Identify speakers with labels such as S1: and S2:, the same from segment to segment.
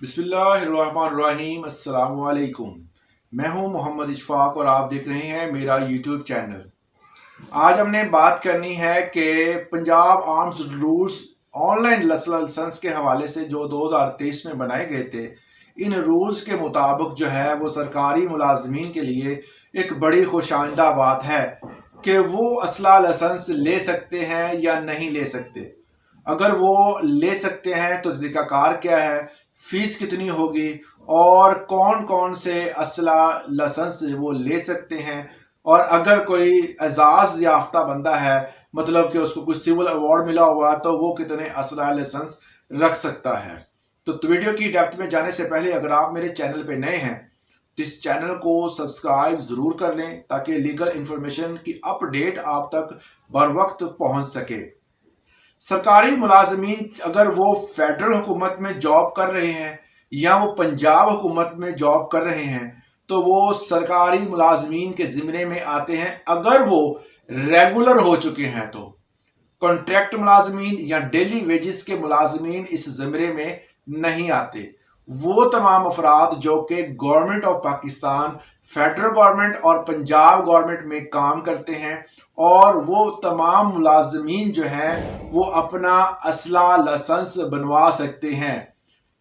S1: बिस्मिल्लाहिर्रहमानिर्रहीम। अस्सलाम वालेकुम। मैं हूं मोहम्मद इशफाक और आप देख रहे हैं मेरा यूट्यूब चैनल। आज हमने बात करनी है कि Punjab arms rules online licence के हवाले से जो 2023 में बनाए गए थे, इन रूल्स के मुताबिक जो है वो सरकारी मुलाजमीन के लिए एक बड़ी खुशाइंदा बात है कि वो असला लाइसेंस ले सकते हैं या नहीं ले सकते। अगर वो ले सकते हैं तो तरीकाकार क्या है, फीस कितनी होगी और कौन कौन से असला लाइसेंस वो ले सकते हैं, और अगर कोई एजाज याफ्ता बंदा है, मतलब कि उसको कोई सिविल अवार्ड मिला हुआ, तो वो कितने असला लाइसेंस रख सकता है। तो वीडियो की डेप्थ में जाने से पहले अगर आप मेरे चैनल पे नए हैं तो इस चैनल को सब्सक्राइब ज़रूर कर लें ताकि लीगल इंफॉर्मेशन की अपडेट आप तक बर वक्त पहुँच सके। सरकारी मुलाजमीन अगर वो फेडरल हुकूमत में जॉब कर रहे हैं या वो पंजाब हुकूमत में जॉब कर रहे हैं तो वो सरकारी मुलाजमीन के ज़िम्मे में आते हैं। अगर वो रेगुलर हो चुके हैं तो कॉन्ट्रैक्ट मुलाजमीन या डेली वेजेस के मुलाजमीन इस ज़िम्मे में नहीं आते। वो तमाम अफराद जो कि government of Pakistan, federal government और पंजाब गवर्नमेंट में काम करते हैं, और वो तमाम मुलाजमीन जो हैं वो अपना असला लाइसेंस बनवा सकते हैं।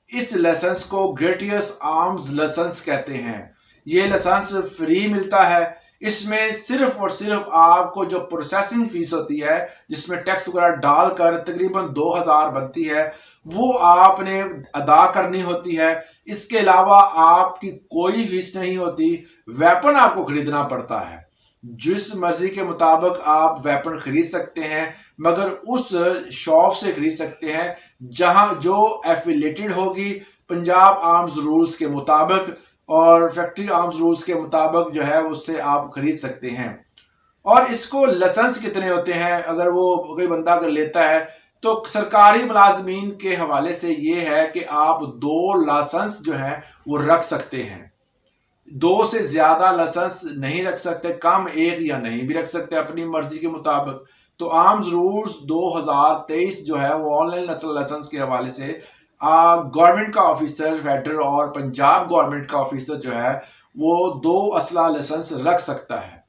S1: इस लाइसेंस को ग्रेटियस आर्म्स लाइसेंस कहते हैं। ये लाइसेंस फ्री मिलता है। इसमें सिर्फ और सिर्फ आपको जो प्रोसेसिंग फीस होती है, जिसमें टैक्स वगैरह डालकर तकरीबन 2000 बनती है, वो आपने अदा करनी होती है। इसके अलावा आपकी कोई फीस नहीं होती। वेपन आपको खरीदना पड़ता है, जिस मर्जी के मुताबिक आप वेपन खरीद सकते हैं, मगर उस शॉप से खरीद सकते हैं जहां जो एफिलेटेड होगी पंजाब आर्म्स रूल्स के मुताबिक और फैक्ट्री आर्म्स रूल्स के मुताबिक जो है उससे आप खरीद सकते हैं। और इसको लाइसेंस कितने होते हैं, अगर वो कोई बंदा अगर लेता है तो सरकारी मुलाजमीन के हवाले से ये है कि आप 2 लाइसेंस जो है वो रख सकते हैं। 2 से ज्यादा लाइसेंस नहीं रख सकते, कम 1 या नहीं भी रख सकते अपनी मर्जी के मुताबिक। तो आर्म्स रूल्स 2023 जो है वो ऑनलाइन लाइसेंस के हवाले से गवर्नमेंट का ऑफिसर फेडरल और पंजाब गवर्नमेंट का ऑफिसर जो है वो 2 असला लाइसेंस रख सकता है।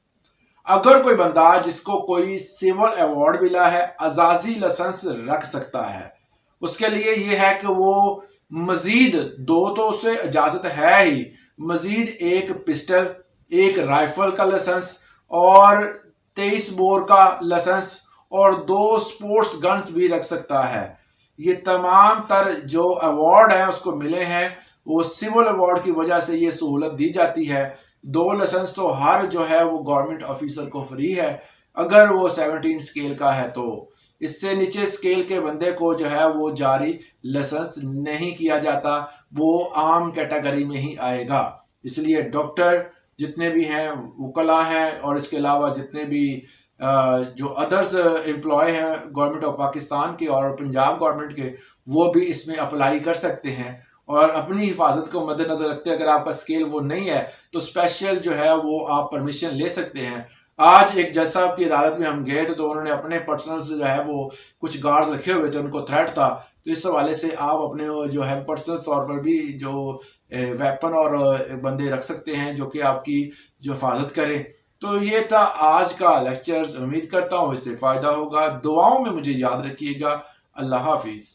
S1: अगर कोई बंदा जिसको कोई सिविल अवार्ड मिला है अजाजी लाइसेंस रख सकता है। उसके लिए ये है कि वो मजीद 2 तो उसे इजाजत है ही, मजीद 1 पिस्टल, 1 राइफल का लाइसेंस और 23 बोर का लाइसेंस और 2 स्पोर्ट्स गन्स भी रख सकता है। ये तमाम तर जो अवार्ड है उसको मिले हैं, वो सिविल अवार्ड की वजह से ये सहूलत दी जाती है। 2 लाइसेंस तो हर जो है वो गवर्नमेंट ऑफिसर को फ्री है अगर वो 17 स्केल का है। तो इससे नीचे स्केल के बंदे को जो है वो जारी लाइसेंस नहीं किया जाता, वो आम कैटेगरी में ही आएगा। इसलिए डॉक्टर जितने भी हैं, वकला हैं, और इसके अलावा जितने भी जो अदर्स एम्प्लॉय हैं गवर्नमेंट ऑफ पाकिस्तान के और पंजाब गवर्नमेंट के, वो भी इसमें अप्लाई कर सकते हैं। और अपनी हिफाजत को मद्देनजर रखते अगर आपका स्केल वो नहीं है तो स्पेशल जो है वो आप परमिशन ले सकते हैं। आज एक जज साहब की अदालत में हम गए थे तो उन्होंने अपने पर्सनल जो है वो कुछ गार्ड्स रखे हुए थे, उनको थ्रेट था। तो इस हवाले से आप अपने जो है पर्सनल तौर पर भी जो वेपन और बंदे रख सकते हैं जो कि आपकी जो हिफाजत करें। तो ये था आज का लेक्चर। उम्मीद करता हूँ इससे फ़ायदा होगा। दुआओं में मुझे याद रखिएगा। अल्लाह हाफिज़।